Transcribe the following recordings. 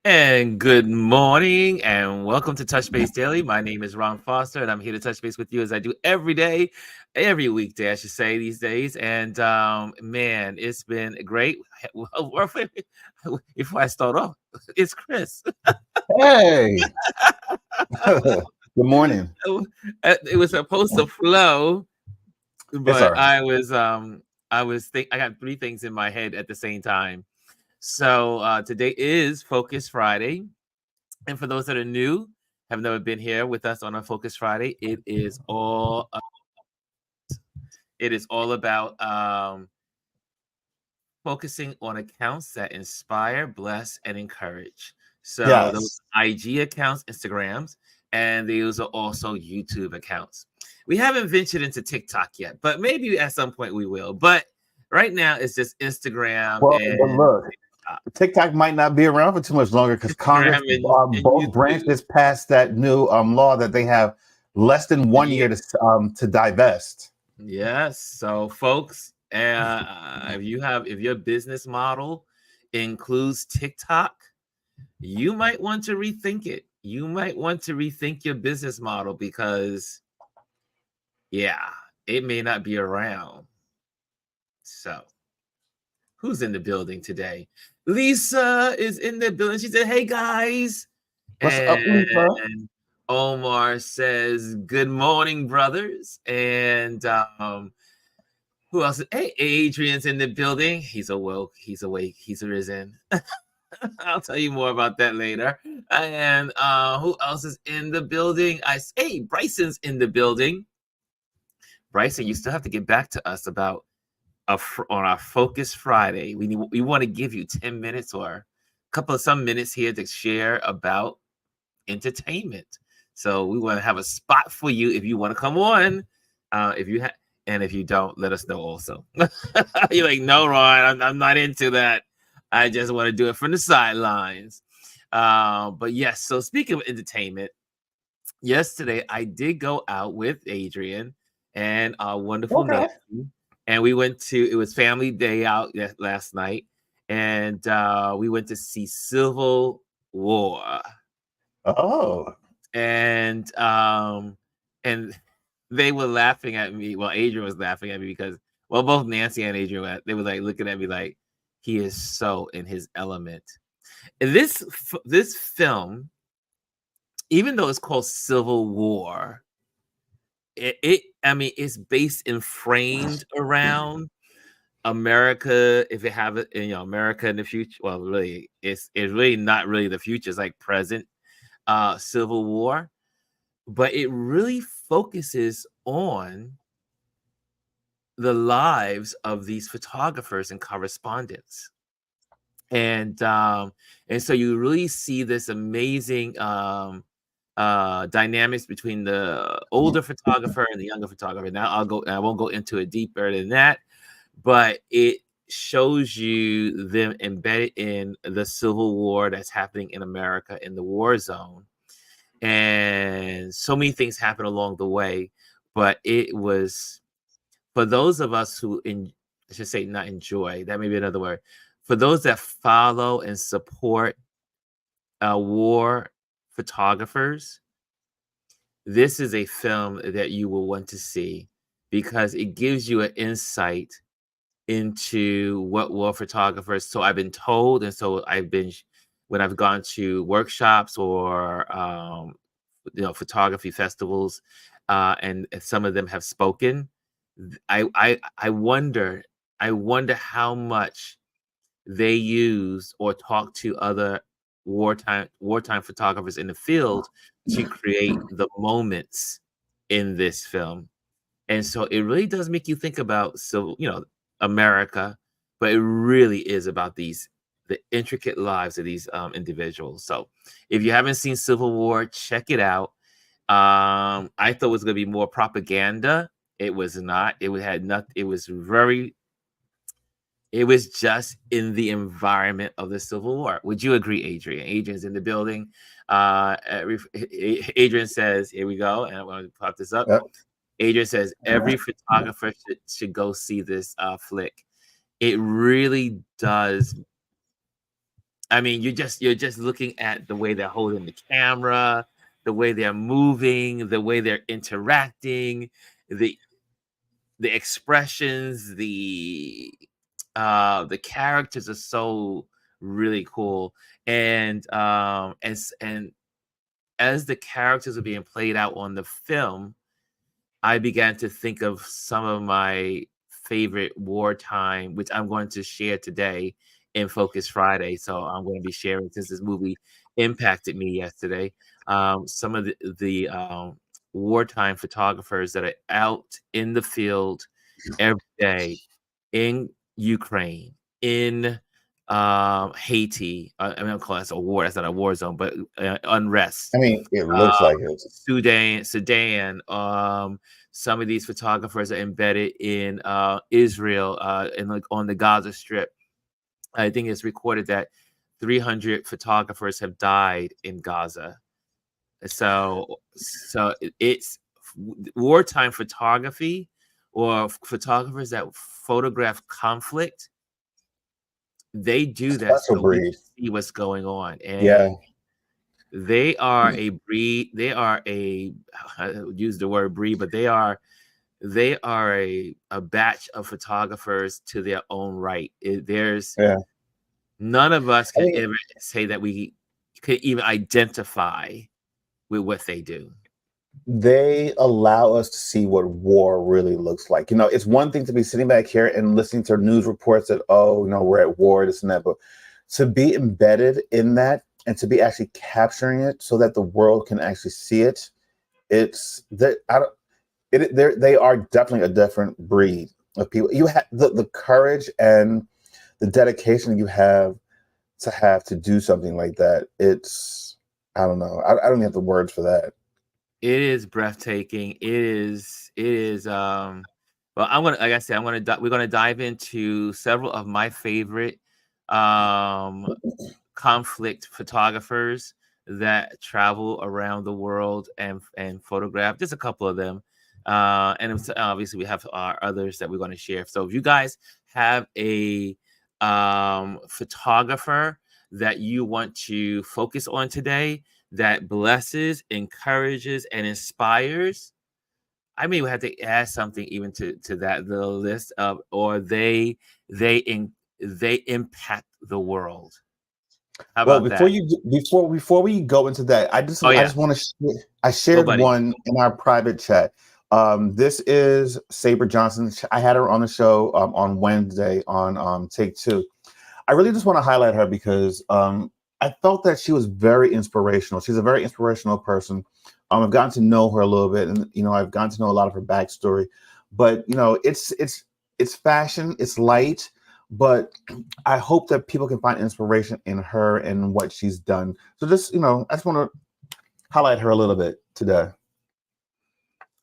And good morning and welcome to Touch Base Daily. My name is Ron Foster and I'm here to touch base with you as I do every day, every weekday, I should say, these days. And man, it's been great. Well, before I start off, it's Chris. Hey, good morning. It was supposed to flow, It's all but right. I got three things in my head at the same time. So today is Focus Friday. And for those that are new, have never been here with us on a Focus Friday, it is all about focusing on accounts that inspire, bless, and encourage. So those Yes. IG accounts, Instagrams, and those are also YouTube accounts. We haven't ventured into TikTok yet, but maybe at some point we will. But right now it's just Instagram Well, and look, TikTok might not be around for too much longer because Congress, Instagram and both YouTube. branches passed that new law that they have less than A 1 year year. to divest. Yes. So, folks, if your business model includes TikTok, you might want to rethink it. You might want to rethink your business model because, yeah, it may not be around. So, who's in the building today? Lisa is in the building. She said, "Hey guys," What's up, Lisa? and Omar says, "Good morning, brothers." And who else? Hey, Adrian's in the building. He's awoke. He's awake. He's arisen. I'll tell you more about that later. And who else is in the building? Hey, Bryson's in the building. Bryson, you still have to get back to us about on our Focus Friday. We want to give you 10 minutes or a couple of some minutes here to share about entertainment. So we want to have a spot for you if you want to come on. If you have, and if you don't, let us know also. You're like, no, Ron, I'm not into that. I just want to do it from the sidelines. But yes, so speaking of entertainment, yesterday I did go out with Adrian and our wonderful Okay. Nancy, and we went to it was family day out last night, and we went to see Civil War Oh, and they were laughing at me. Well, Adrian was laughing at me because both Nancy and Adrian they were like looking at me like he is so in his element. And this film, even though it's called Civil War, it I mean it's based and framed around America. If it have it, America in the future. Well, really, it's really not really the future. It's like present Civil War, but it really focuses on the lives of these photographers and correspondents. And so you really see this amazing dynamics between the older photographer and the younger photographer. Now I won't go into it deeper than that, but it shows you them embedded in the Civil War that's happening in America in the war zone. And so many things happen along the way, but it was for those of us I should say not enjoy, that may be another word. For those that follow and support war photographers, this is a film that you will want to see because it gives you an insight into what war photographers. So I've been told, and so I've been when I've gone to workshops or photography festivals, and some of them have spoken. I wonder how much they use or talk to other wartime photographers in the field to create the moments in this film. And so it really does make you think about America, but it really is about the intricate lives of these individuals. So if you haven't seen Civil War, check it out. I thought it was going to be more propaganda. It was not. Had nothing. It was just in the environment of the Civil War. Would you agree, Adrian? Adrian's in the building. Adrian says, "Here we go," and I'm going to pop this up. yep. Adrian says every photographer should go see this flick. It really does I mean, you're just looking at the way they're holding the camera, the way they're moving, the way they're interacting, the expressions, the characters are so really cool. And as the characters are being played out on the film, I began to think of some of my favorite wartime, which I'm going to share today in Focus Friday. So I'm going to be sharing, since this movie impacted me yesterday, some of the wartime photographers that are out in the field every day in Ukraine, in Haiti. I mean, I'll call that a war. That's not a war zone, but unrest. I mean, it looks like it. Sudan. Some of these photographers are embedded in Israel, and like on the Gaza Strip. I think it's recorded that 300 photographers have died in Gaza. So it's wartime photography, or photographers that photograph conflict. They do that Special so we breed. can see what's going on, and Yeah. they are a breed. They are a, I would use the word breed, but they are a batch of photographers to their own right. There's Yeah. none of us I can mean, ever say that we could even identify with what they do. they allow us to see what war really looks like. You know, it's one thing to be sitting back here and listening to news reports that, oh, you know, we're at war, this and that, but to be embedded in that and to be actually capturing it so that the world can actually see it, it's that they are definitely a different breed of people. You have the courage and the dedication you have to do something like that. It's, I don't know. I don't even have the words for that. It is breathtaking. Well, I'm gonna, like I said, we're gonna dive into several of my favorite conflict photographers that travel around the world and photograph. Just a couple of them, and obviously we have our others that we're going to share. So if you guys have a photographer that you want to focus on today, that blesses, encourages, and inspires, I mean, we have to add something even to that little list of, or they impact the world. How Well, about that? before we go into that, I Oh yeah, just want to I go shared buddy. one in our private chat. This is Sabre Johnson. I had her on the show on Wednesday on Take Two. I really just want to highlight her because I felt that she was very inspirational. She's a very inspirational person. I've gotten to know her a little bit, and you know, I've gotten to know a lot of her backstory. But you know, it's fashion, it's light, but I hope that people can find inspiration in her and what she's done. So just, you know, I just want to highlight her a little bit today.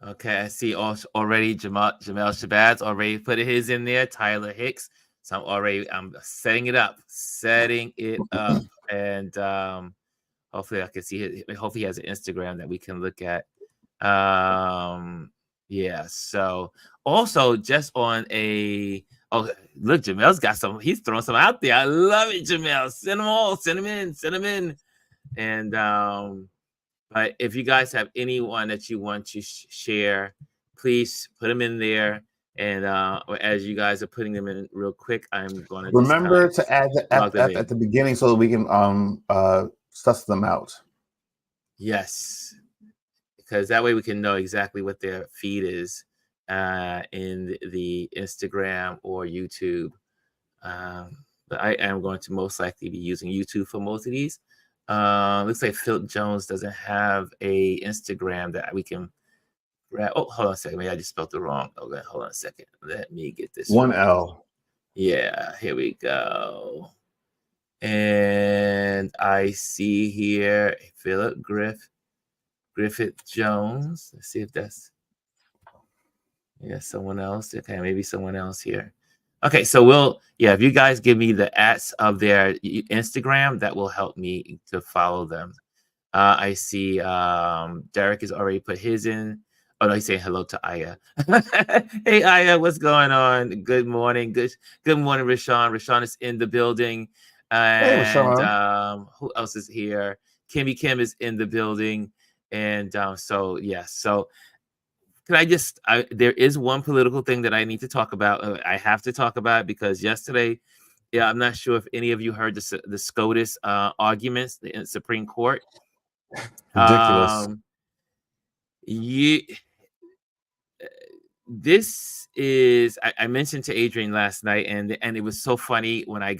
Okay, I see already Jamel Shabazz already put his in there. Tyler Hicks. So I'm setting it up, and hopefully I can see it. Hopefully he has an Instagram that we can look at. Yeah. So also just on a, oh, look, Jamel's got some. He's throwing some out there. I love it, Jamel. Send them all. Send them in. And but if you guys have anyone that you want to share, please put them in there. And as you guys are putting them in real quick, I'm going to Remember to add at the beginning so that we can suss them out. Yes, because that way we can know exactly what their feed is in the Instagram or YouTube. But I am going to most likely be using YouTube for most of these. Looks like Phil Jones doesn't have a Instagram that we can grab. Oh, hold on a second. Maybe I just spelled it wrong. Okay, hold on a second. Let me get this One right. L. Yeah, here we go. And I see here Philip Griffith Jones. Let's see if that's, yeah, someone else. Okay, maybe someone else here. Okay, so if you guys give me the @ of their Instagram, that will help me to follow them. I see Derek has already put his in. Oh no, he's saying hello to Aya. Hey Aya, what's going on? Good morning. Good morning, Rashawn. Rashawn is in the building. Hey, And Rashawn. who else is here? Kimmy Kim is in the building. And so, yes. So, can I just, there is one political thing that I need to talk about. I have to talk about it because yesterday, yeah, I'm not sure if any of you heard the SCOTUS arguments in the Supreme Court. Ridiculous. You, this is, I mentioned to Adrian last night, and it was so funny when I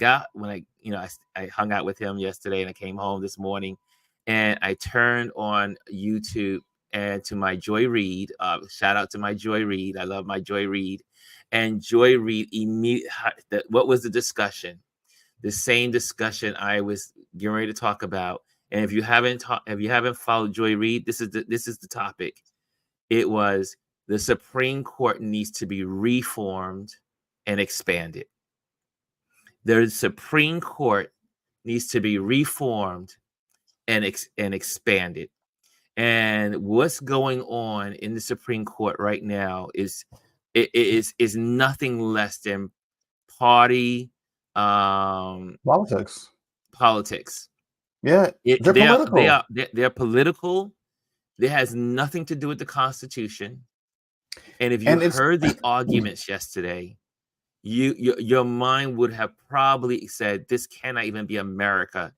hung out with him yesterday, and I came home this morning, and I turned on YouTube and to my Joy Reid. Shout out to my Joy Reid. I love my Joy Reid. And Joy Reid what was the discussion? The same discussion I was getting ready to talk about. And if you haven't followed Joy Reid, this is the topic. It was, the Supreme Court needs to be reformed and expanded. The Supreme Court needs to be reformed and expanded. And what's going on in the Supreme Court right now is nothing less than party Politics. politics. Yeah, they're political. They're political. It has nothing to do with the Constitution. And if you heard the arguments yesterday, your mind would have probably said, this cannot even be America.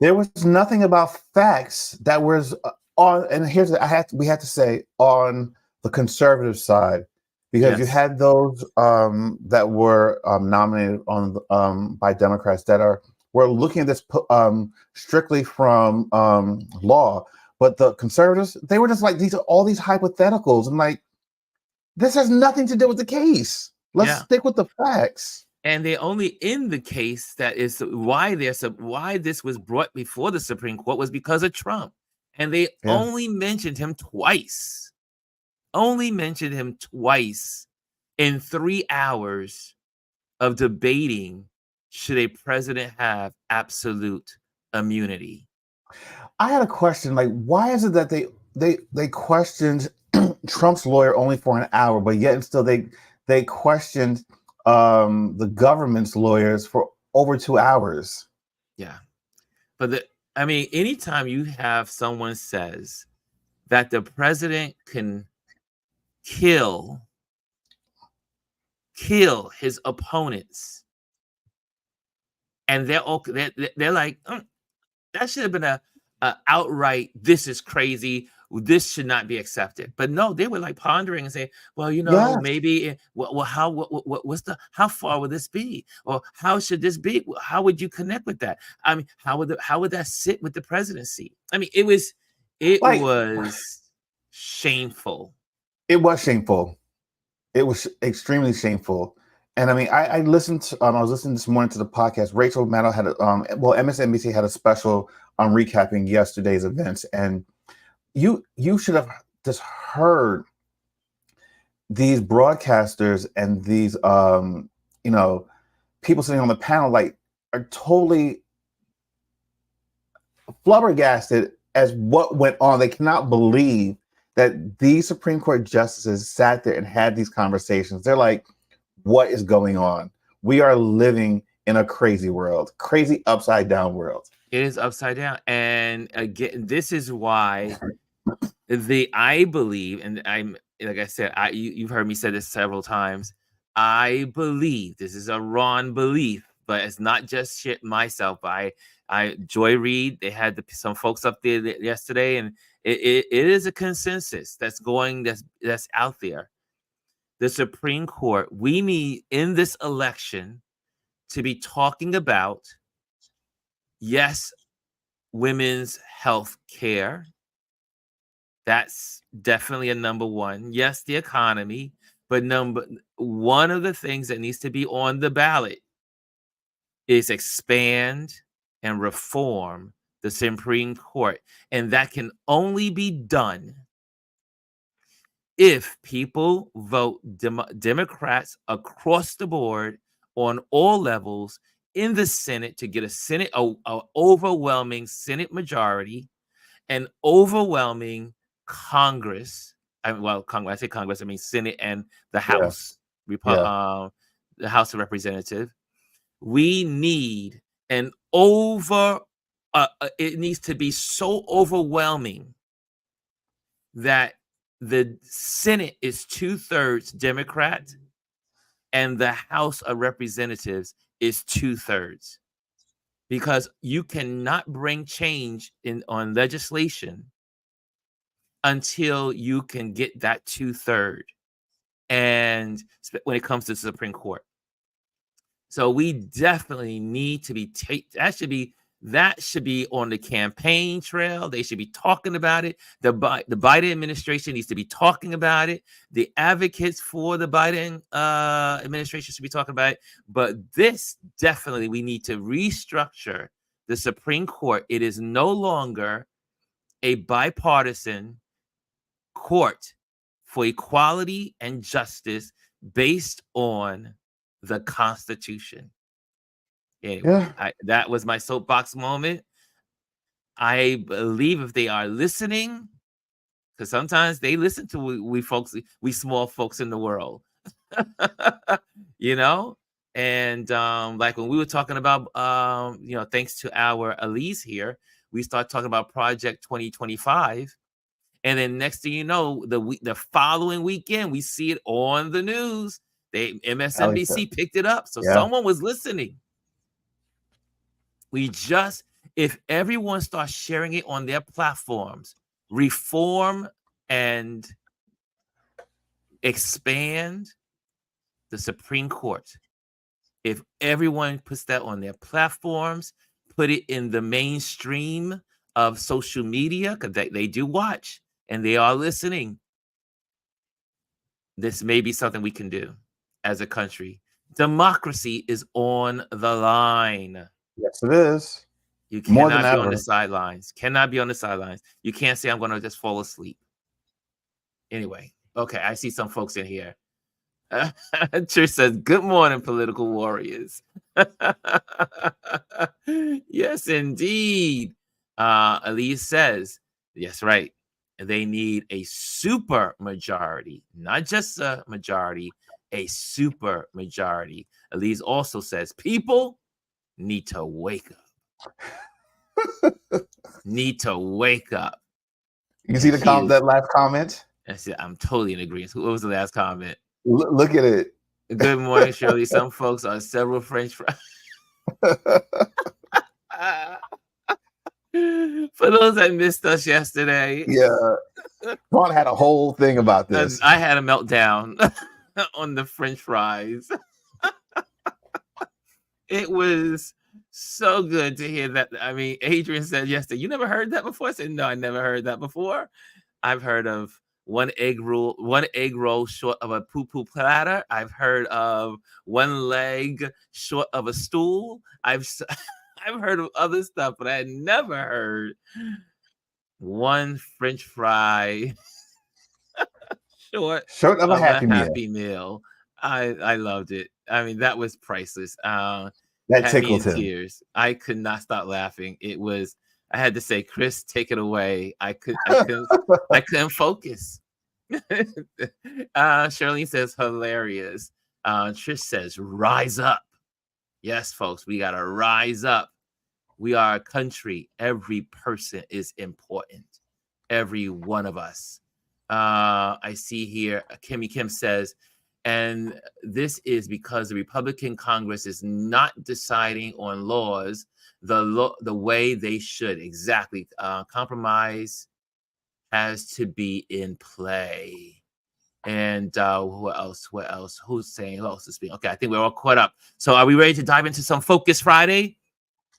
There was nothing about facts that was on, and we had to say, on the conservative side, because you had those that were nominated on by Democrats that were looking at this strictly from law, but the conservatives, they were just like, these are all these hypotheticals. I'm like, this has nothing to do with the case. Let's stick with the facts. And they only in the case that is why this was brought before the Supreme Court was because of Trump. And they only mentioned him twice. Only mentioned him twice in 3 hours of debating, should a president have absolute immunity? I had a question, like, why is it that they questioned Trump's lawyer only for an hour, but yet still they questioned the government's lawyers for over 2 hours? Yeah. But anytime you have someone says that the president can kill his opponents, and they're like, that should have been a outright, this is crazy, this should not be accepted. But no, they were like pondering and saying, well, maybe, how far would this be? Or how should this be? How would you connect with that? I mean, how would that sit with the presidency? I mean, it was shameful. It was shameful. It was extremely shameful. And I mean, I listened to, I was listening this morning to the podcast. Rachel Maddow had MSNBC had a special recapping yesterday's events, and you should have just heard these broadcasters and these people sitting on the panel like are totally flabbergasted as what went on. They cannot believe that these Supreme Court justices sat there and had these conversations. They're like, what is going on? We are living in a crazy world, crazy upside down world. It is upside down. And again, this is why I believe, and I'm, like I said, you've heard me say this several times. I believe, this is a Ron belief, but it's not just shit myself. Joy Reid, they had some folks up there yesterday, and it is a consensus that's out there. The Supreme Court, we need in this election to be talking about, yes, women's health care. That's definitely a number one. Yes, the economy, but one of the things that needs to be on the ballot is expand and reform the Supreme Court. And that can only be done if people vote Democrats across the board on all levels in the Senate to get a overwhelming Senate majority, an overwhelming Congress. Congress. I say Congress, I mean Senate and the House, the House of Representatives. We need and it needs to be so overwhelming that the Senate is 2/3 Democrat and the House of Representatives is 2/3, because you cannot bring change on legislation until you can get that 2/3, and when it comes to the Supreme Court. So we definitely need to be that should be on the campaign trail. They should be talking about it. The Biden administration needs to be talking about it. The advocates for the Biden administration should be talking about it. But this definitely, we need to restructure the Supreme Court. It is no longer a bipartisan court for equality and justice based on the Constitution. Anyway, that was my soapbox moment. I believe if they are listening, because sometimes they listen to we small folks in the world, you know. And like when we were talking about, thanks to our Elise here, we start talking about Project 2025. And then next thing you know, the following weekend, we see it on the news. MSNBC picked it up. So someone was listening. If everyone starts sharing it on their platforms, reform and expand the Supreme Court. If everyone puts that on their platforms, put it in the mainstream of social media, because they do watch and they are listening, this may be something we can do as a country. Democracy is on the line. Yes, it is. You cannot be on the sidelines. Cannot be on the sidelines. You can't say, I'm going to just fall asleep. Anyway, okay, I see some folks in here. Trish says, good morning, political warriors. Yes, indeed. Elise says, yes, right. They need a super majority, not just a majority, a super majority. Elise also says, people need to wake up. Need to wake up. You see that last comment? I'm totally in agreement. What was the last comment? Look at it. Good morning, Shirley. Some folks are several French fries. For those that missed us yesterday. Yeah. Ron had a whole thing about this. I had a meltdown on the French fries. It was so good to hear that. I mean, Adrian said yesterday, you never heard that before? I said, no, I never heard that before. I've heard of one egg roll short of a poo-poo platter. I've heard of one leg short of a stool. I've heard of other stuff, but I had never heard one French fry short of a happy meal. I loved it. I mean, that was priceless. That tickled me in tears. I could not stop laughing. I had to say, Chris, take it away. I couldn't focus. Shirley says, hilarious. Trish says, rise up. Yes, folks, we got to rise up. We are a country. Every person is important. Every one of us. I see here, Kimmy Kim says, and this is because the Republican Congress is not deciding on laws the way they should. Exactly. Compromise has to be in play. And who else? Who's saying? Who else is speaking? Okay, I think we're all caught up. So are we ready to dive into some Focus Friday?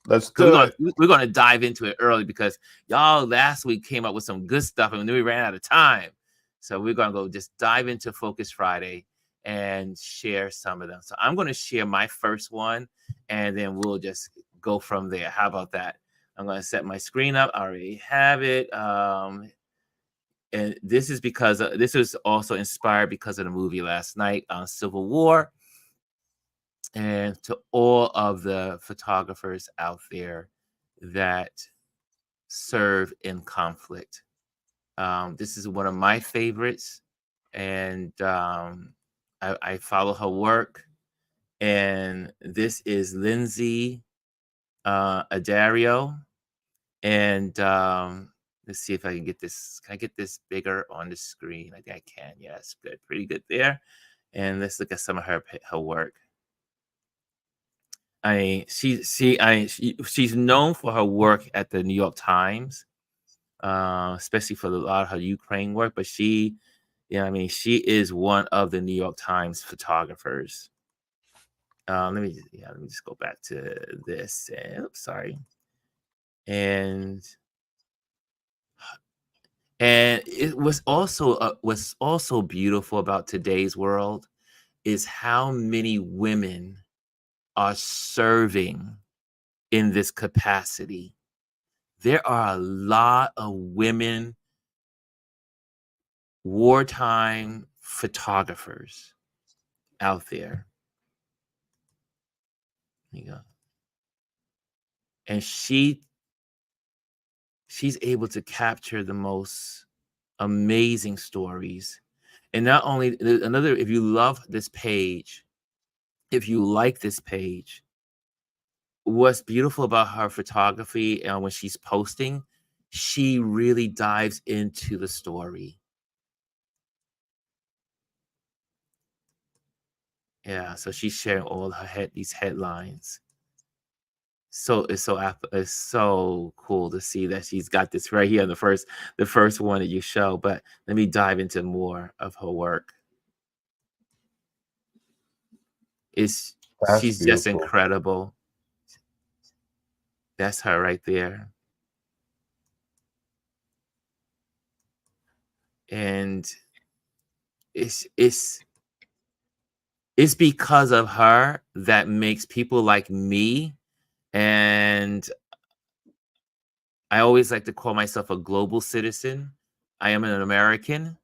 Let's do it. We're going to dive into it early because y'all last week came up with some good stuff and then we ran out of time. So we're going to go just dive into Focus Friday and share some of them. So I'm going to share my first one and then we'll just go from there. How about that? I'm going to set my screen up. I already have it. And this is because this was also inspired because of the movie last night on Civil War. And to all of the photographers out there that serve in conflict. This is one of my favorites. And I follow her work. And this is Lindsay Adario, and let's see if I can get this. Can I get this bigger on the screen? I think I can. Yes, good, pretty good there. And let's look at some of her work. She's known for her work at the New York Times, especially for a lot of her Ukraine work. But she is one of the New York Times photographers. Let me just go back to this. And oops, sorry. And it was also beautiful about today's world is how many women are serving in this capacity. There are a lot of women wartime photographers out there. There you go. And she's able to capture the most amazing stories. And not only if you love this page, if you like this page, what's beautiful about her photography and when she's posting, she really dives into the story. Yeah, so she's sharing all these headlines. So it's so cool to see that she's got this right here in the first one that you show. But let me dive into more of her work. She's beautiful. Just incredible. That's her right there. And it's because of her that makes people like me, and I always like to call myself a global citizen. I am an American,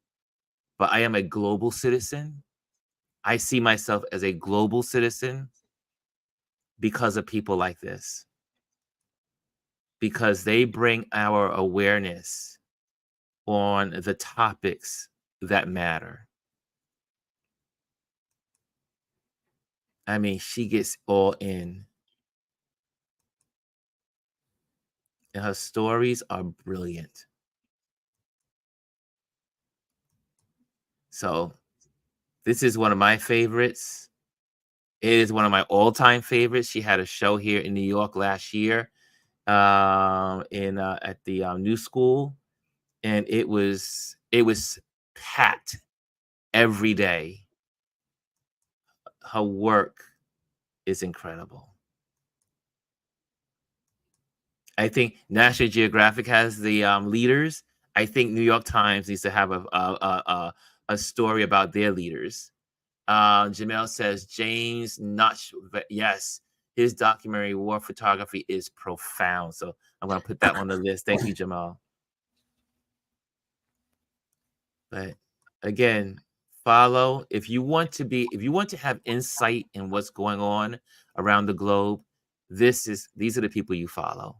but I am a global citizen. I see myself as a global citizen because of people like this. Because they bring our awareness on the topics that matter. I mean, she gets all in. And her stories are brilliant. So this is one of my favorites. It is one of my all-time favorites. She had a show here in New York last year at the New School, and it was packed every day. Her work is incredible. I think National Geographic has the leaders. I think New York Times needs to have a story about their leaders. Jamel says James Notch. Yes, his documentary war photography is profound. So I'm going to put that on the list. Thank you, Jamal. But again, follow if you want to have insight in what's going on around the globe. These are the people you follow.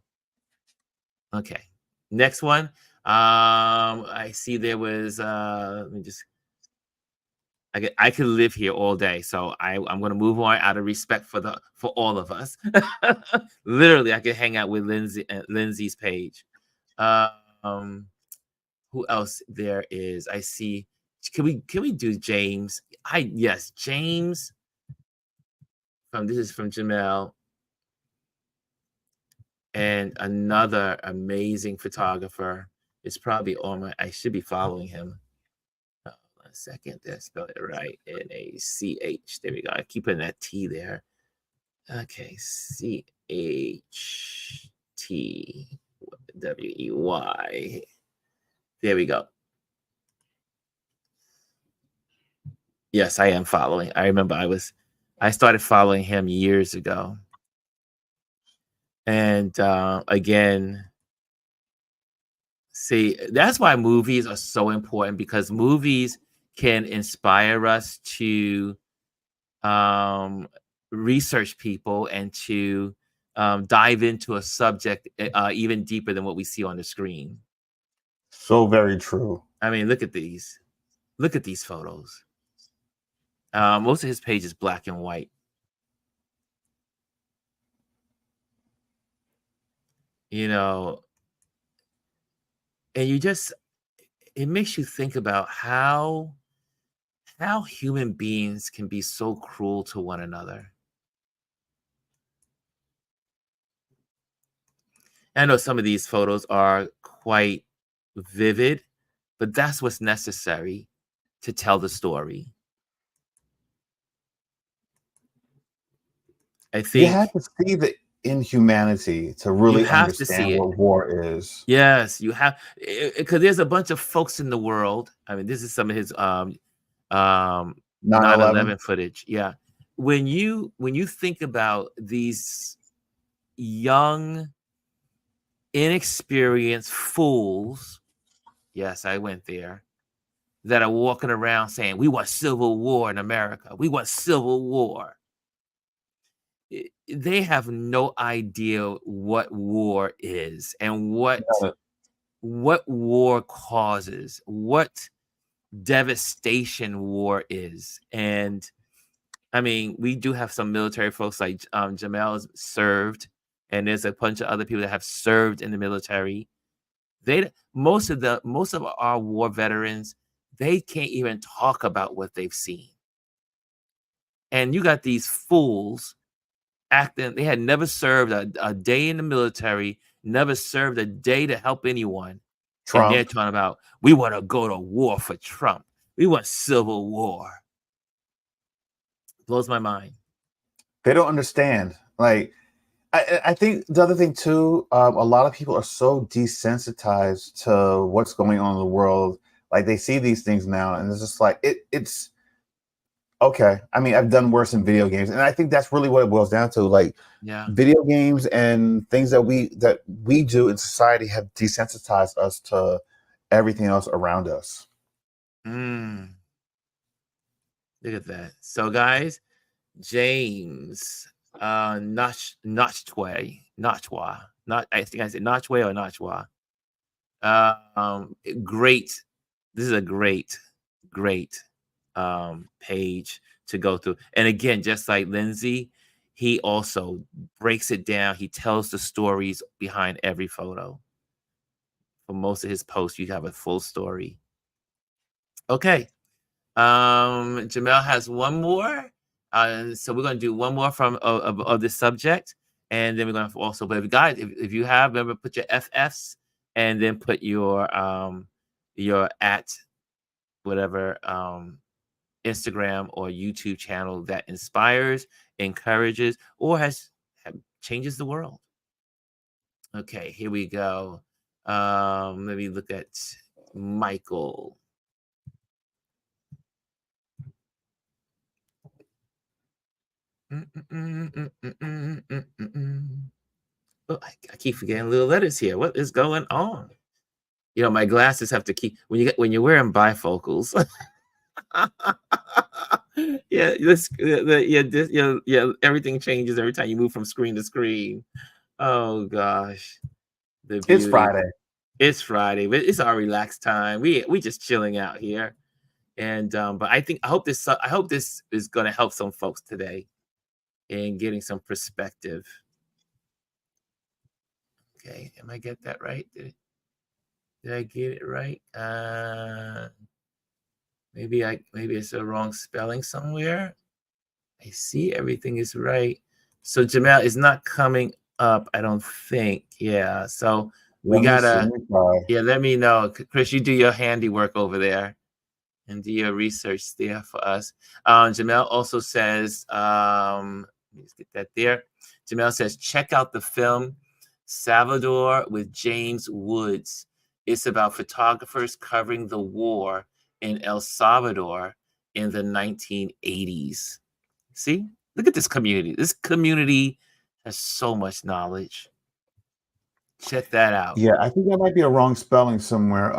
Okay, next one. I see there was. Let me just. I could live here all day, so I'm going to move on out of respect for all of us. Literally, I could hang out with Lindsay's page. Who else there is? I see. Can we do James? Yes, James. This is from Jamel. And another amazing photographer. It's probably on my. I should be following him. One second, did I spell it right? N-A-C-H. There we go. I keep putting that T there. Okay, C-H-T-W-E-Y. There we go. Yes, I am following. I remember I started following him years ago. And again, see, that's why movies are so important, because movies can inspire us to research people and to dive into a subject even deeper than what we see on the screen. So very true. I mean, look at these. Look at these photos. Most of his page is black and white. you know, and it makes you think about how human beings can be so cruel to one another. I know some of these photos are quite vivid, but that's what's necessary to tell the story. I You think have to see the inhumanity to you really have to understand see it. what war is. Yes, you have, because there's a bunch of folks in the world. I mean, this is some of his um 9/11. 9/11 footage. Yeah. When you think about these young, inexperienced fools, yes, I went there, that are walking around saying, "We want civil war in America. We want civil war." They have no idea what war is and Uh, what war causes, what devastation war is. And I mean, we do have some military folks like Jamel has served, and there's a bunch of other people that have served in the military. Most of our war veterans, they can't even talk about what they've seen. And you got these fools acting, they had never served a day in the military, never served a day to help anyone. And they're Trump. talking about, we want to go to war for Trump. We want civil war. Blows my mind. They don't understand. Like, I think the other thing too, a lot of people are so desensitized to what's going on in the world. Like they see these things now, and it's just like it's okay. I mean, I've done worse in video games, and I think that's really what it boils down to. Like Yeah. video games and things that we do in society have desensitized us to everything else around us. Mm, look at that. So, guys, James Notchwa. Not, I think I said Notchway or Notchwa. Great. This is a great page to go through. And again, just like Lindsay, he also breaks it down. He tells the stories behind every photo. For most of his posts, you have a full story. Okay. Jamel has one more. So we're going to do one more from of this subject, and then we're going to also. But guys, if you have, remember, put your FFs and then put your at whatever Instagram or YouTube channel that inspires, encourages, or changes the world. Okay, here we go. Let me look at Michael. Oh, I keep forgetting little letters here. What is going on? You know, my glasses have to keep when you're wearing bifocals. Yeah, everything changes every time you move from screen to screen. Oh gosh, the It's beauty. Friday. It's Friday, but it's our relaxed time. We just chilling out here, and but I hope this is going to help some folks today in getting some perspective. Okay, am I get that right? Did I get it right? Maybe it's a wrong spelling somewhere. I see everything is right. So Jamel is not coming up, I don't think. Yeah. So we Let me see. Let gotta, me try. yeah, let me know. Chris, you do your handiwork over there and do your research there for us. Jamel also says, let's get that there. Jamel says, check out the film Salvador with James Woods. It's about photographers covering the war in El Salvador in the 1980s. See, look at this community. This community has so much knowledge. Check that out. Yeah, I think that might be a wrong spelling somewhere. He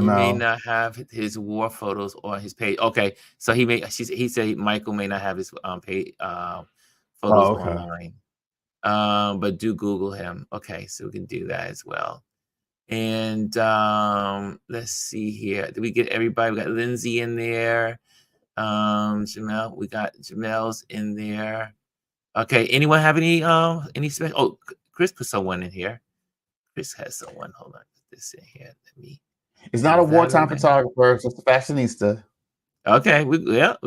may Jamel. not have his war photos on his page. Okay, so he said Michael may not have his page photos Oh, okay. online. But do Google him. Okay, so we can do that as well. And let's see here. Did we get everybody? We got Lindsay in there. Jamel, we got Jamel's in there. Okay, anyone have any special? Oh, Chris put someone in here. Chris has someone. Hold on, put this in here. Let me. It's not a wartime evaluate. photographer. It's just a fashionista. Okay, we got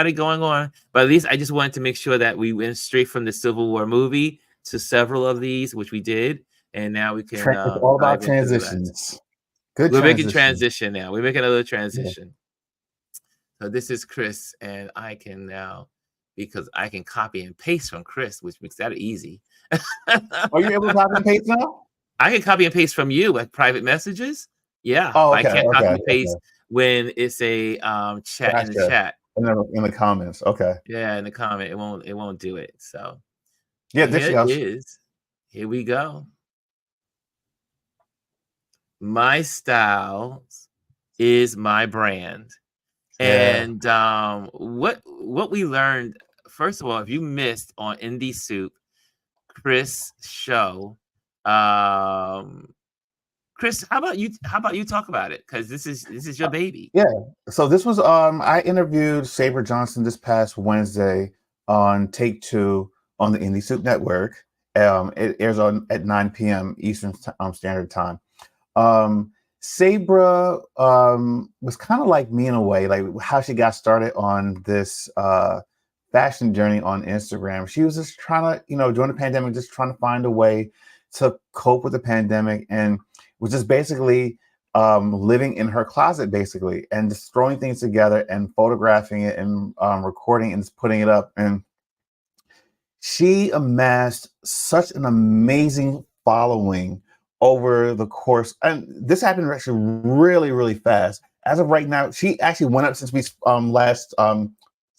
it going on. But at least I just wanted to make sure that we went straight from the Civil War movie to several of these, which we did, and now we can. It's all about transitions. Good. We're making transition now. We're making another transition. Yeah. So this is Chris, and I can now, because I can copy and paste from Chris, which makes that easy. Are you able to copy and paste now? I can copy and paste from you, like private messages. Yeah. Oh, okay, I can't copy and paste when it's a chat in the chat. In the comments. Okay. Yeah, in the comment. It won't do it. So yeah, this is. Here we go. My style is my brand. Yeah. And what we learned, first of all, if you missed on Indie Soup, Chris' show, Chris, how about you talk about it? Because this is your baby. Yeah. So this was I interviewed Sabre Johnson this past Wednesday on Take Two on the Indie Soup Network. It airs at 9 p.m. Eastern Standard Time. Sabre was kind of like me in a way, like how she got started on this fashion journey on Instagram. She was just trying to, during the pandemic, just trying to find a way to cope with the pandemic, and was just basically living in her closet, basically, and just throwing things together and photographing it and recording and just putting it up. And she amassed such an amazing following over the course, and this happened actually really, really fast. As of right now, she actually went up since we since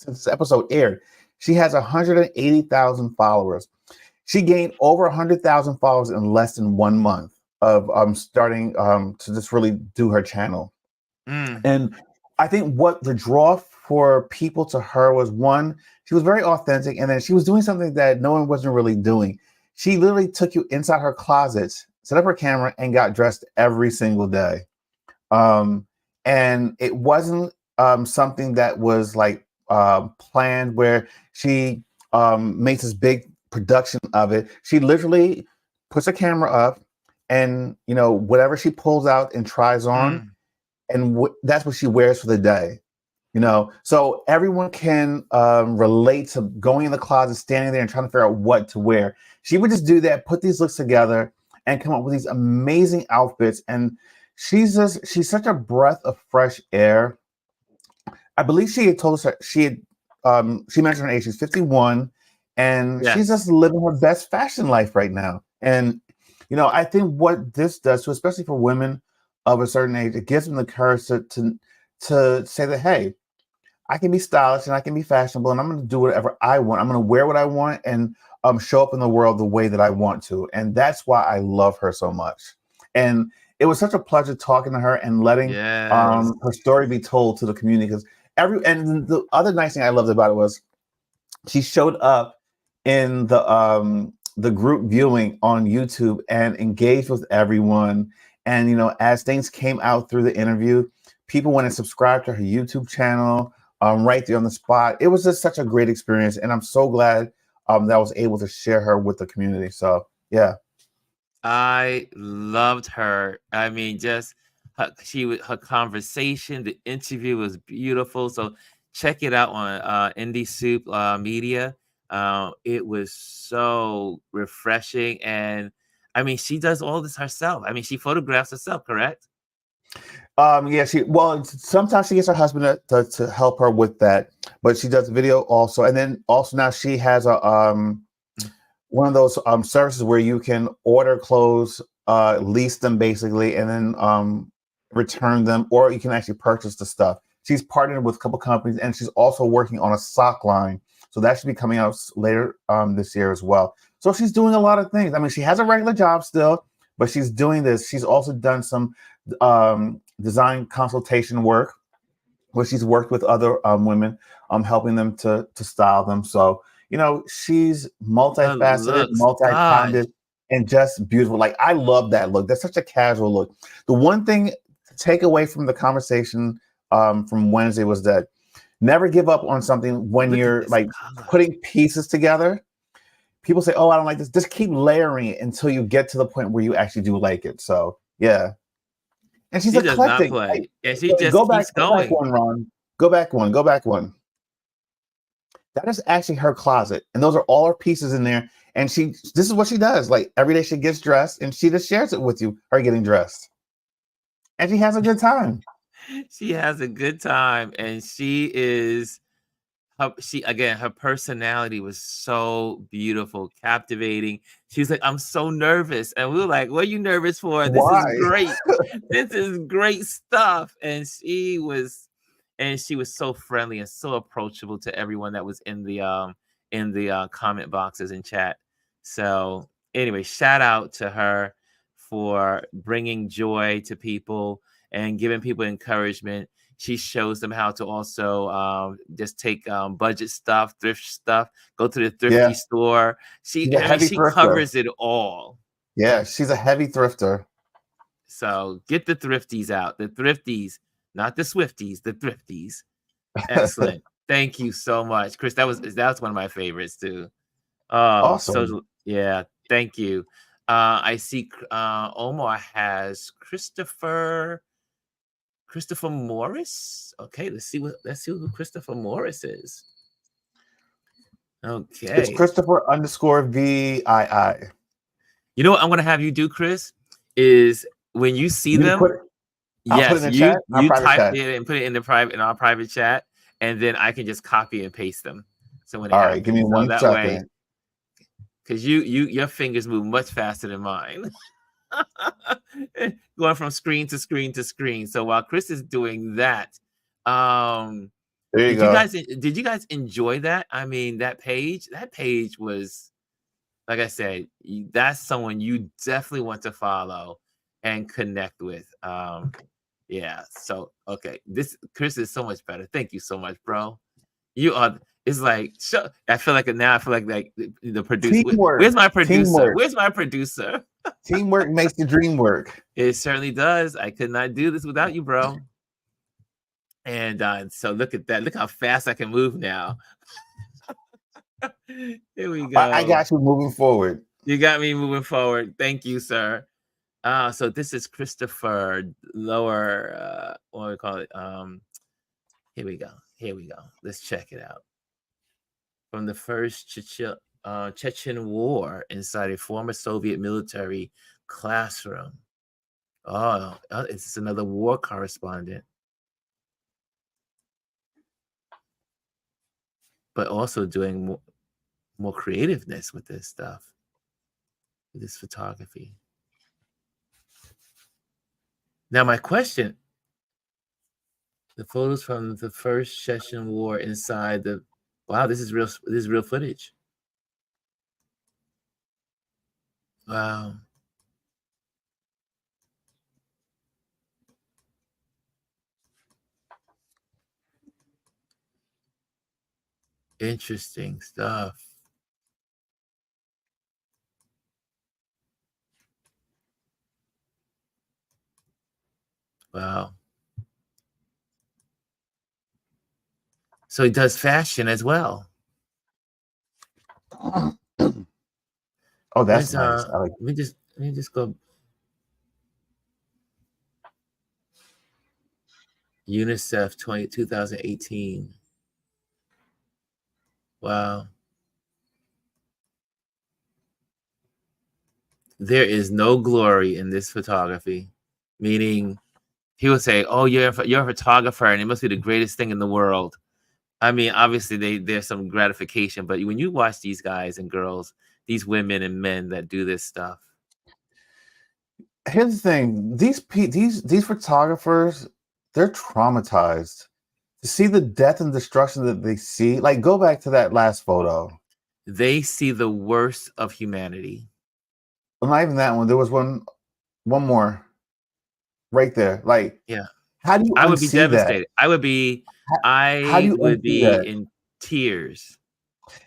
this episode aired. She has 180,000 followers. She gained over 100,000 followers in less than 1 month of starting to just really do her channel. And I think what the draw for people to her was, one, she was very authentic, and then she was doing something that no one wasn't really doing. She literally took you inside her closet, set up her camera, and got dressed every single day. And it wasn't something that was like planned, where she makes this big production of it. She literally puts a camera up, and whatever she pulls out and tries on, and that's what she wears for the day. So everyone can relate to going in the closet, standing there and trying to figure out what to wear. She would just do that, put these looks together, and come up with these amazing outfits. And she's such a breath of fresh air. I believe she had told us she mentioned her age. She's 51, and she's just living her best fashion life right now. And I think what this does, so especially for women of a certain age, it gives them the courage to say that, hey, I can be stylish and I can be fashionable, and I'm going to do whatever I want. I'm going to wear what I want and show up in the world the way that I want to. And that's why I love her so much. And it was such a pleasure talking to her and letting her story be told to the community. Because and the other nice thing I loved about it was she showed up in the group viewing on YouTube and engaged with everyone. And as things came out through the interview, people went and subscribed to her YouTube channel right there on the spot. It was just such a great experience, and I'm so glad that I was able to share her with the community. So yeah, I loved her. I mean, just her conversation, the interview was beautiful. So check it out on Indie Soup Media. It was so refreshing, and I mean, she does all this herself. I mean, she photographs herself, correct? Sometimes she gets her husband to help her with that, but she does video also. And then also now she has a one of those services where you can order clothes, lease them basically, and then return them, or you can actually purchase the stuff. She's partnered with a couple companies, and she's also working on a sock line. So that should be coming out later this year as well. So she's doing a lot of things. I mean, she has a regular job still, but she's doing this. She's also done some design consultation work where she's worked with other women, helping them to style them. So, she's multifaceted, multi-talented, and just beautiful. Like, I love that look. That's such a casual look. The one thing to take away from the conversation from Wednesday was that never give up on something when you're like putting pieces together. people say, "Oh, I don't like this." Just keep layering it until you get to the point where you actually do like it. So yeah, and she's She does not eclectic. play, and she Like, just keeps go back going. one, Ron. Go back one. That is actually her closet, and those are all her pieces in there. And this is what she does. Like every day, she gets dressed, and she just shares it with you. Her getting dressed, and she has a good time. She has a good time, and she is. Her personality was so beautiful, captivating. She was like, "I'm so nervous," and we were like, "What are you nervous for? This is Why? great. This is great stuff." And she was so friendly and so approachable to everyone that was in the comment boxes and chat. So anyway, shout out to her for bringing joy to people and giving people encouragement. She shows them how to also just take budget stuff, thrift stuff, go to the thrifty Yeah, store. she's a heavy She thrifter. covers it all. Yeah, she's a heavy thrifter. So get the thrifties out, the thrifties, not the Swifties, the thrifties. Excellent. Thank you so much, Chris. That was one of my favorites too. Oh, Awesome. so yeah, thank you. I see Omar has Christopher Morris. Okay, let's see who Christopher Morris is. Okay. It's Christopher _VII. You know what I'm gonna have you do, Chris, is when you see them, I'll put it in the chat, you type chat. it and put it in our private chat, and then I can just copy and paste them. So when it All happens, right, give me so one that second. way, because your fingers move much faster than mine. Going from screen to screen to screen. So while Chris is doing that, there you go. Did you guys enjoy that? I mean, that page was, like I said, that's someone you definitely want to follow and connect with. Yeah. So okay, this Chris is so much better. Thank you so much, bro. You are. It's like I feel like the producer. Teamwork. Where's my producer? Teamwork. Where's my producer? Teamwork makes the dream work. It certainly does. I could not do this without you, bro. And so look at that. Look how fast I can move now. Here we go. I got you moving forward. You got me moving forward. Thank you, sir. So this is Christopher Lower. What do we call it? Here we go. Let's check it out. From the first Chechen War inside a former Soviet military classroom. Oh, it's another war correspondent. But also doing more creativeness with this stuff, with this photography. Now, my question: the photos from the first Chechen War inside the. Wow, this is real. This is real footage. Wow. Interesting stuff. Wow. So he does fashion as well. Oh, that's nice. Let me just go. UNICEF 2018. Wow. There is no glory in this photography, meaning he would say, "Oh, you're a photographer, and it must be the greatest thing in the world." I mean, obviously, there's some gratification, but when you watch these guys and girls, these women and men that do this stuff. Here's the thing: these photographers, they're traumatized to see the death and destruction that they see. Like, go back to that last photo. They see the worst of humanity. Well, not even that one. There was one more right there. Like, yeah, how do you? I would be devastated. That? I would be. I would be in tears.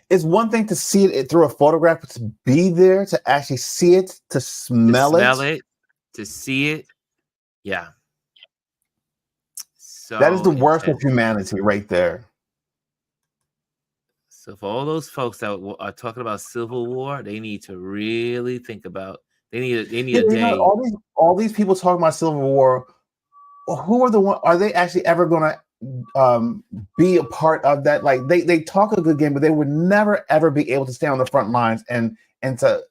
It's one thing to see it through a photograph, but to be there, to actually see it, to smell it, to see it. Yeah. So that is the worst of humanity right there. So for all those folks that are talking about Civil War, they need to really think about. They need Yeah, a day. all these people talking about Civil War. Who are the one? Are they actually ever going to be a part of that? Like they talk a good game, but they would never ever be able to stay on the front lines and to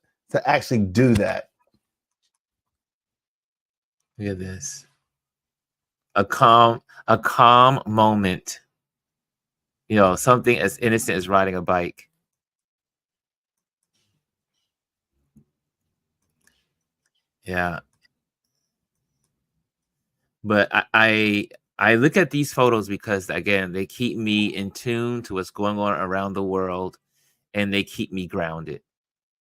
actually do that. Look at this. A calm moment. You know, something as innocent as riding a bike. Yeah. But I look at these photos because, again, they keep me in tune to what's going on around the world, and they keep me grounded.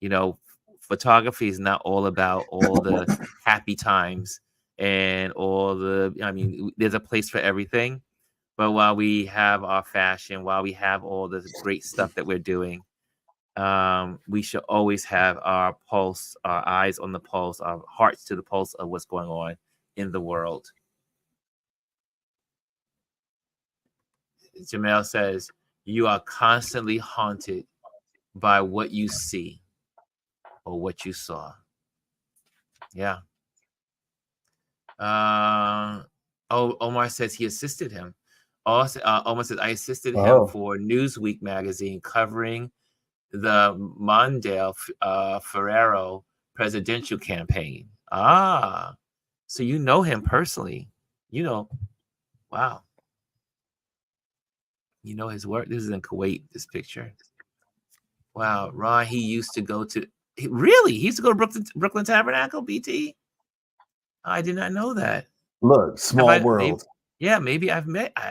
You know, photography is not all about all the happy times and all the, I mean, there's a place for everything. But while we have our fashion, while we have all this great stuff that we're doing, we should always have our pulse, our eyes on the pulse, our hearts to the pulse of what's going on in the world. Jamel says, you are constantly haunted by what you see or what you saw. Yeah. Omar says he assisted him. Also, Omar says, I assisted him for Newsweek magazine covering the Mondale Ferrero presidential campaign. Ah, so you know him personally. You know, wow. You know his work. This is in Kuwait, this picture. Wow, Ron, he used to go to, really? He used to go to Brooklyn Tabernacle, BT? I did not know that. Look, small world. Maybe I've met, I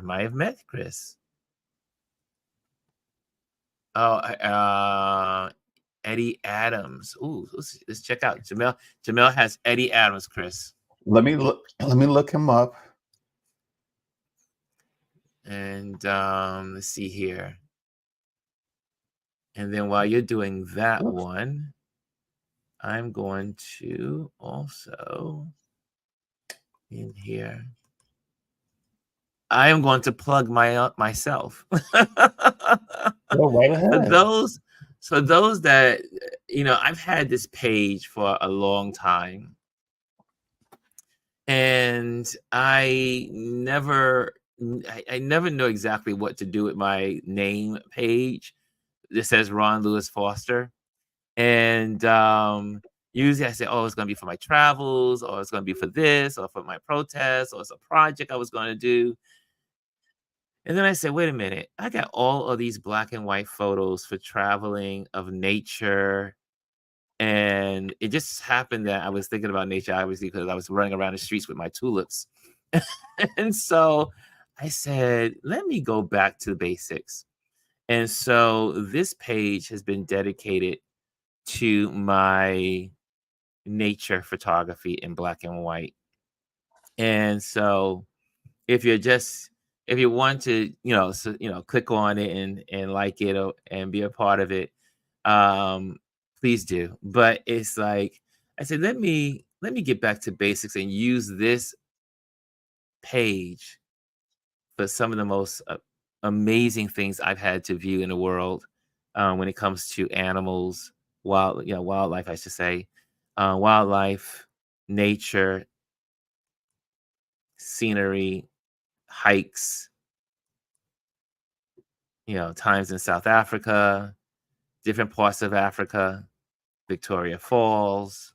might have met Chris. Oh, Eddie Adams. Ooh, let's check out Jamel. Jamel has Eddie Adams, Chris. Let me look him up. And let's see here. And then while you're doing that one, I'm going to also in here. I am going to plug myself. Go right ahead. For those that, you know, I've had this page for a long time, and I never know exactly what to do with my name page. This says Ron Lewis Foster, and usually I say, oh, it's going to be for my travels, or it's going to be for this, or for my protest, or it's a project I was going to do. And then I said, wait a minute, I got all of these black and white photos for traveling, of nature. And it just happened that I was thinking about nature, obviously, because I was running around the streets with my tulips. And so I said, let me go back to the basics. And so this page has been dedicated to my nature photography in black and white. And so if you want to, click on it and like it and be a part of it, please do. But it's like, I said, let me get back to basics and use this page for some of the most amazing things I've had to view in the world when it comes to animals, wildlife, I should say, wildlife, nature, scenery, hikes, times in South Africa, different parts of Africa, Victoria Falls,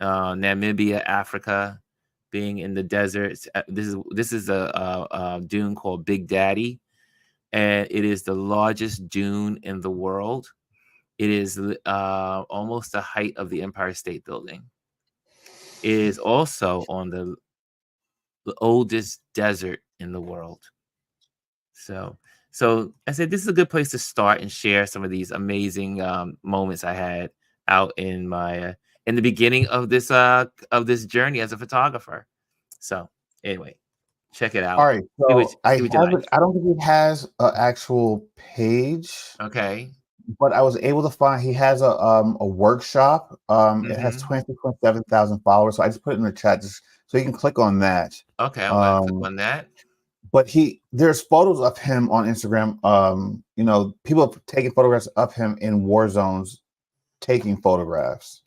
Namibia, Africa, being in the deserts. This is a dune called Big Daddy, and it is the largest dune in the world. It is almost the height of the Empire State Building. It is also on the oldest desert in the world. So I said, this is a good place to start and share some of these amazing moments I had out in my in the beginning of this journey as a photographer. So anyway, check it out. All right. So I don't think he has an actual page. Okay. But I was able to find he has a workshop. It has 27,000 followers. So I just put it in the chat just so you can click on that. Okay, I'm gonna click on that. but there's photos of him on Instagram. People have taken photographs of him in war zones, taking photographs.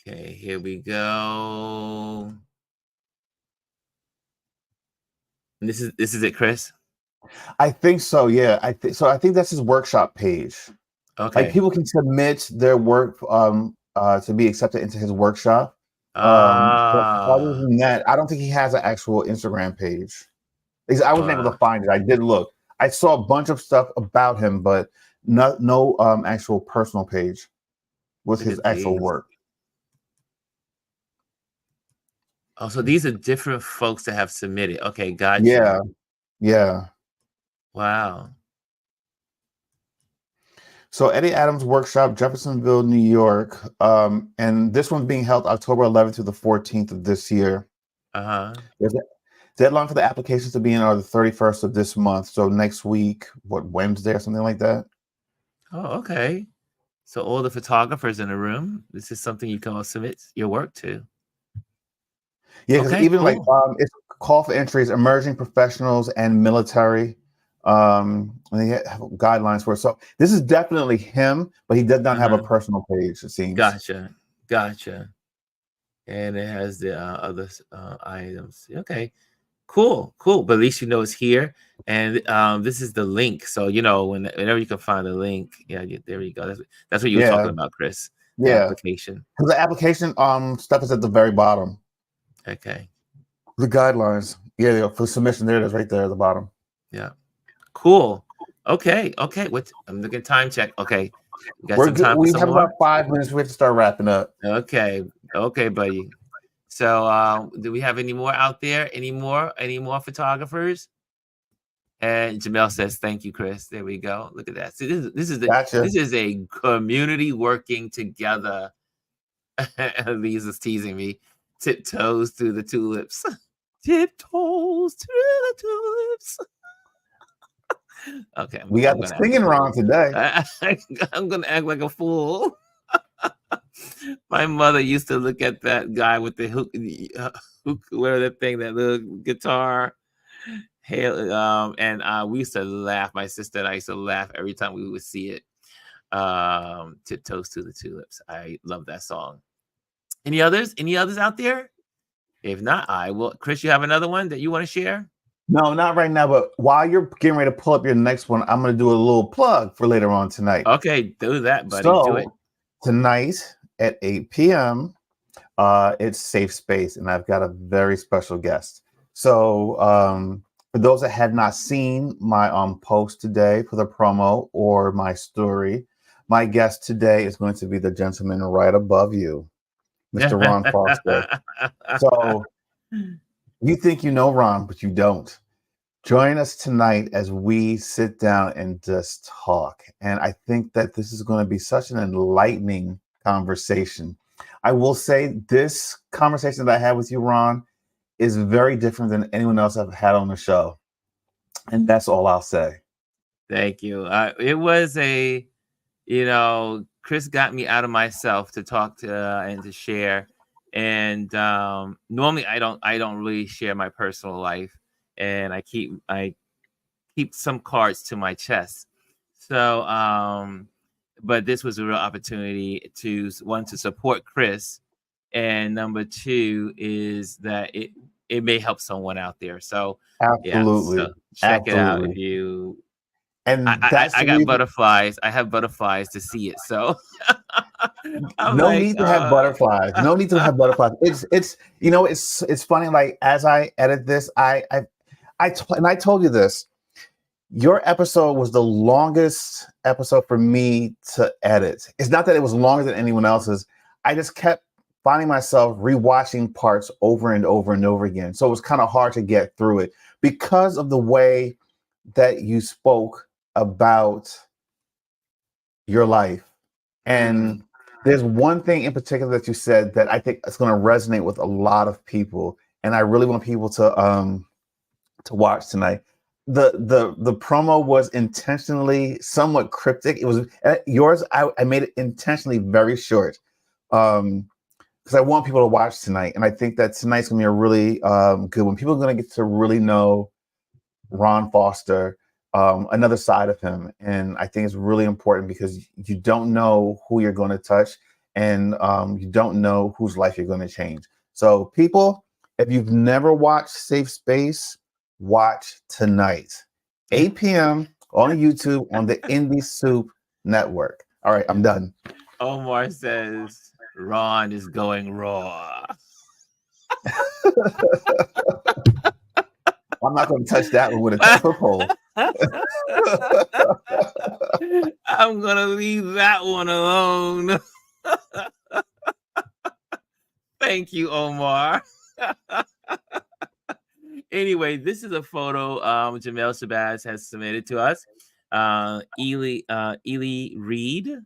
Okay, here we go. And this is it, Chris? I think so. Yeah, I think that's his workshop page. Okay. Like people can submit their work to be accepted into his workshop. But other than that, I don't think he has an actual Instagram page. I wasn't able to find it. I did look. I saw a bunch of stuff about him, but no actual personal page with his actual work. Oh, so these are different folks that have submitted. Okay, gotcha. Yeah. Yeah. Wow. So Eddie Adams Workshop, Jeffersonville, New York. And this one's being held October 11th through the 14th of this year. There's a deadline for the applications to be in are the 31st of this month. So next week, Wednesday or something like that? Oh, okay. So all the photographers in the room, this is something you can all submit your work to. Yeah, because even cool. It's call for entries, emerging professionals and military. And they have guidelines for it. So this is definitely him, but he does not have a personal page, it seems. Gotcha. And it has the other items. Okay, cool. But at least you know it's here. And this is the link. So, whenever you can find a link, there you go. That's what you were talking about, Chris. The application. The application stuff is at the very bottom. Okay. The guidelines. Yeah, for submission, there it is right there at the bottom. Yeah. Cool. Okay. I'm looking at time check. Okay. We have about 5 minutes. We have to start wrapping up. Okay, buddy. So do we have any more out there? Any more photographers? And Jamel says, thank you, Chris. There we go. Look at that. See, this is a community working together. Lisa's teasing me. Tiptoes through the tulips. Tiptoes through the tulips. Okay. We got the singing wrong today. I'm going to act like a fool. My mother used to look at that guy with the hook, whatever that thing, that little guitar. And we used to laugh. My sister and I used to laugh every time we would see it. Tiptoes to the Tulips. I love that song. Any others out there? If not, I will. Chris, you have another one that you want to share? No, not right now. But while you're getting ready to pull up your next one, I'm going to do a little plug for later on tonight. Okay, do that, buddy. So, do it. Tonight at 8 p.m., it's Safe Space, and I've got a very special guest. So, for those that had not seen my post today for the promo or my story, my guest today is going to be the gentleman right above you, Mr. Ron Foster. So you think you know Ron, but you don't. Join us tonight as we sit down and just talk. And I think that this is going to be such an enlightening conversation. I will say this conversation that I had with you, Ron, is very different than anyone else I've had on the show. And that's all I'll say. Thank you. It was Chris got me out of myself to talk to and to share. And normally I don't really share my personal life, and I keep some cards to my chest. So, but this was a real opportunity to support Chris, and number two is that it may help someone out there. So absolutely, so check it out if you. And I got butterflies. I have butterflies to see it. So no need to have butterflies. No need to have butterflies. It's funny. Like as I edit this, I told you this. Your episode was the longest episode for me to edit. It's not that it was longer than anyone else's. I just kept finding myself rewatching parts over and over and over again. So it was kind of hard to get through it because of the way that you spoke about your life. And there's one thing in particular that you said that I think is going to resonate with a lot of people. And I really want people to watch tonight. The promo was intentionally somewhat cryptic. It was yours. I made it intentionally very short. Because because I want people to watch tonight, and I think that tonight's gonna be a really good one. People are gonna get to really know Ron Foster, another side of him, and I think it's really important because you don't know who you're going to touch, and you don't know whose life you're going to change. So, people, if you've never watched Safe Space, watch tonight, 8 p.m. on YouTube on the Indie Soup Network. All right, I'm done. Omar says Ron is going raw. I'm not going to touch that one with a foothold. I'm going to leave that one alone. Thank you, Omar. Anyway, this is a photo Jamel Shabazz has submitted to us. Ely Reed.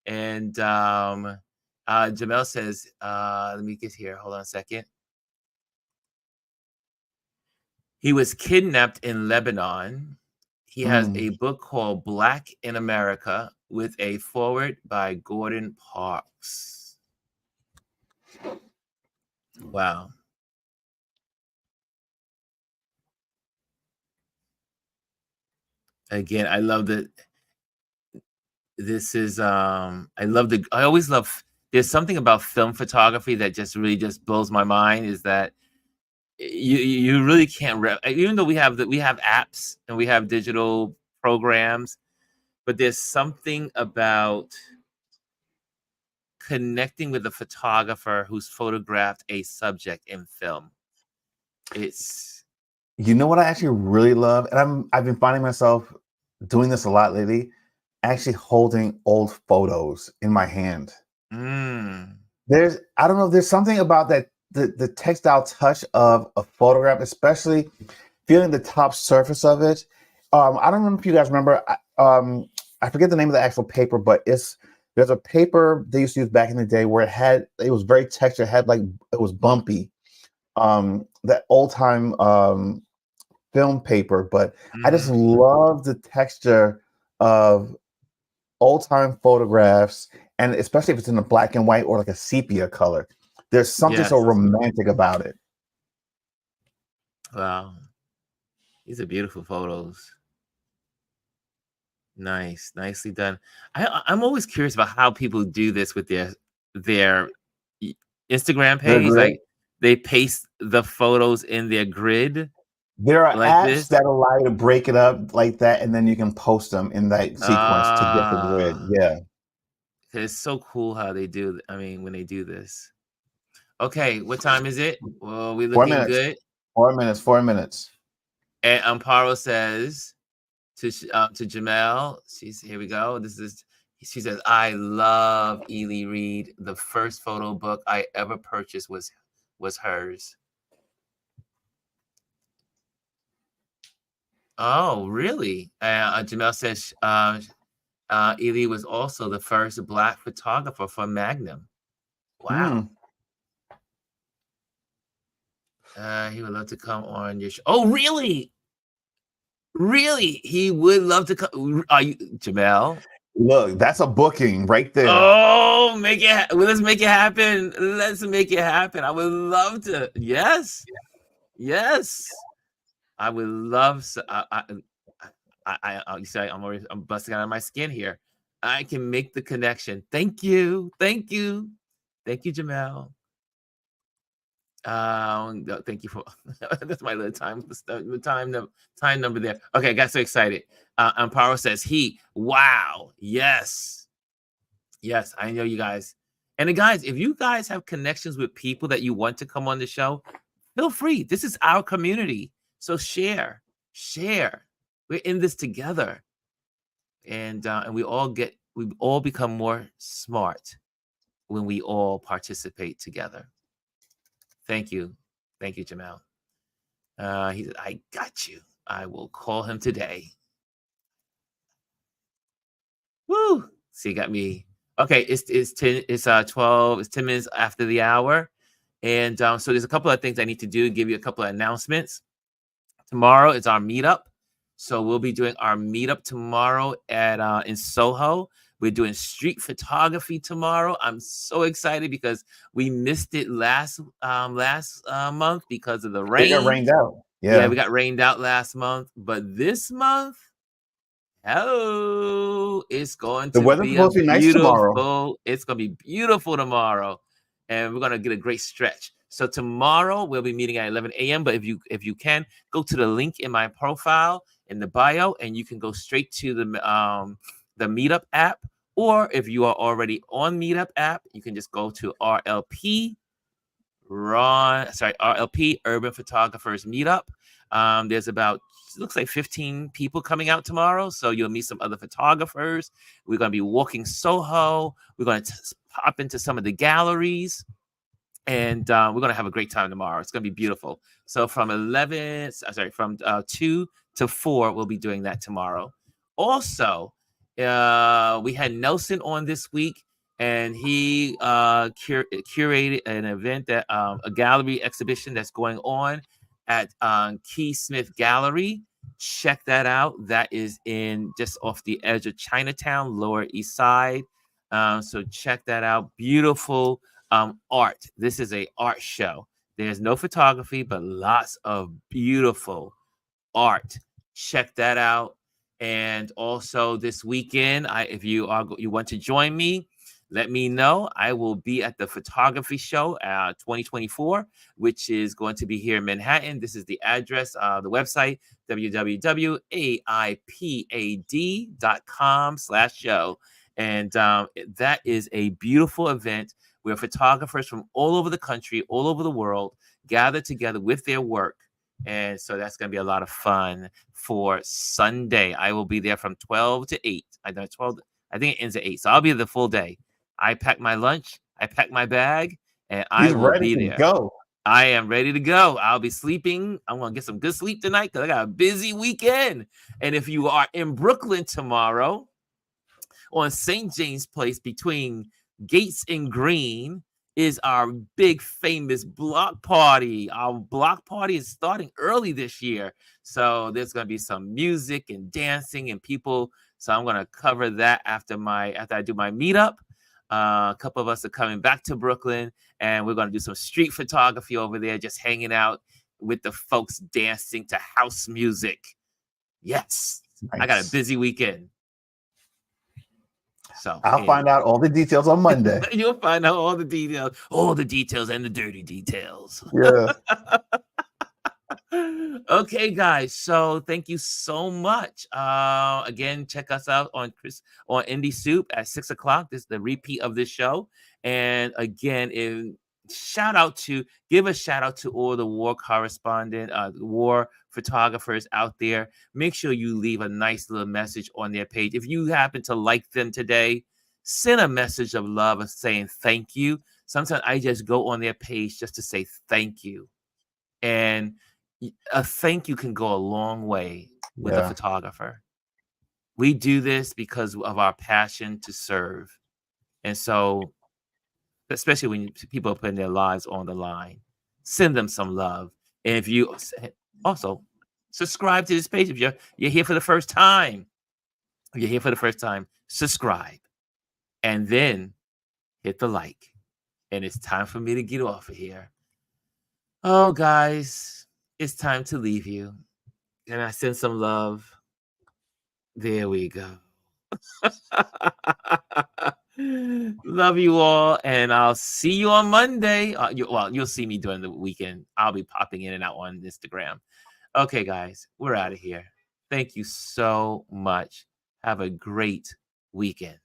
And Jamel says, let me get here. Hold on a second. He was kidnapped in Lebanon. He has a book called Black in America with a foreword by Gordon Parks. Wow. Again, I love that. This is I always love, there's something about film photography that just really just blows my mind, is that you really can't even though we have apps and we have digital programs, but there's something about connecting with a photographer who's photographed a subject in film. It's, you know what I actually really love, and I've been finding myself doing this a lot lately, actually holding old photos in my hand. There's, I don't know, there's something about that, the textile touch of a photograph, especially feeling the top surface of it. I don't know if you guys remember, I forget the name of the actual paper, but there's a paper they used to use back in the day where it was very textured, it was bumpy. That old time film paper, but I just love the texture of old time photographs, and especially if it's in a black and white or like a sepia color. There's something so romantic about it. Wow. These are beautiful photos. Nice, nicely done. I'm always curious about how people do this with their Instagram page. Like, they paste the photos in their grid. There are apps that allow you to break it up like that, and then you can post them in that sequence to get the grid. Yeah. It's so cool how they do. I mean, when they do this. Okay, what time is it? Well, we looking good. 4 minutes. 4 minutes. And Amparo says to Jamel, here we go. She says, I love Ely Reed. The first photo book I ever purchased was hers. Oh, really? Jamel says Ely was also the first Black photographer for Magnum. Wow. He would love to come on your show. Oh, really? Really? He would love to come. Are you, Jamel? Look, that's a booking right there. Oh, let's make it happen. Let's make it happen. I would love to. Yes. Yes. I would love to. You say I'm busting out of my skin here. I can make the connection. Thank you. Thank you. Thank you, Jamel. Thank you for that's my little time number there. Okay, I got so excited. Amparo says wow, yes, I know you guys. And guys, if you guys have connections with people that you want to come on the show, feel free. This is our community, so share. We're in this together, and we all become more smart when we all participate together. Thank you, Jamel. He said, I got you. I will call him today. Woo! See, got me. Okay, it's 12. It's 10 minutes after the hour, and so there's a couple of things I need to do. Give you a couple of announcements. Tomorrow is our meetup. So we'll be doing our meetup tomorrow at in Soho. We're doing street photography tomorrow. I'm so excited because we missed it last month because of the It rain. got rained out. Yeah, we got rained out last month, but this month, it's going The to weather's be supposed to be nice tomorrow. It's going to be beautiful tomorrow, and we're going to get a great stretch. So tomorrow we'll be meeting at 11 a.m. But if you can go to the link in my profile in the bio, and you can go straight to the Meetup app, or if you are already on Meetup app, you can just go to RLP Urban Photographers Meetup. There's about, it looks like 15 people coming out tomorrow, so you'll meet some other photographers. We're going to be walking Soho. We're going to pop into some of the galleries, and we're going to have a great time tomorrow. It's going to be beautiful. So from 2 to 4, we'll be doing that tomorrow. Also, we had Nelson on this week, and he curated an event, that a gallery exhibition that's going on at Key Smith Gallery. Check that out. That is in just off the edge of Chinatown, Lower East Side. So check that out. Beautiful art. This is a art show. There's no photography, but lots of beautiful art. Check that out. And also this weekend, if you want to join me, let me know. I will be at the photography show 2024, which is going to be here in Manhattan. This is the address, the website, www.aipad.com/show. And that is a beautiful event where photographers from all over the country, all over the world, gather together with their work. And so that's going to be a lot of fun for Sunday. I will be there from 12 to 8. I think it ends at 8. So I'll be there the full day. I pack my lunch, I pack my bag, and I will be there. Go. I am ready to go. I'll be sleeping. I'm going to get some good sleep tonight because I got a busy weekend. And if you are in Brooklyn tomorrow on St. James Place between Gates and Green is our big famous block party. Our block party is starting early this year. So there's going to be some music and dancing and people. So I'm going to cover that after I do my meetup. A couple of us are coming back to Brooklyn, and we're going to do some street photography over there, just hanging out with the folks, dancing to house music. Yes. Nice. I got a busy weekend. So I'll find out all the details on Monday. You'll find out all the details and the dirty details. Yeah. Okay, guys. So thank you so much. Again, check us out on Indie Soup at 6 o'clock. This is the repeat of this show. And again, give a shout out to all the war correspondent, war photographers out there. Make sure you leave a nice little message on their page. If you happen to like them today, send a message of love and saying thank you. Sometimes I just go on their page just to say thank you. And a thank you can go a long way with a photographer. We do this because of our passion to serve. And so, especially when people are putting their lives on the line, send them some love. And if you also subscribe to this page, if you're here for the first time, subscribe and then hit the like. And it's time for me to get off of here. Oh, guys, it's time to leave you. And I send some love. There we go. Love you all, and I'll see you on Monday. You'll see me during the weekend. I'll be popping in and out on Instagram. Okay, guys, we're out of here. Thank you so much. Have a great weekend.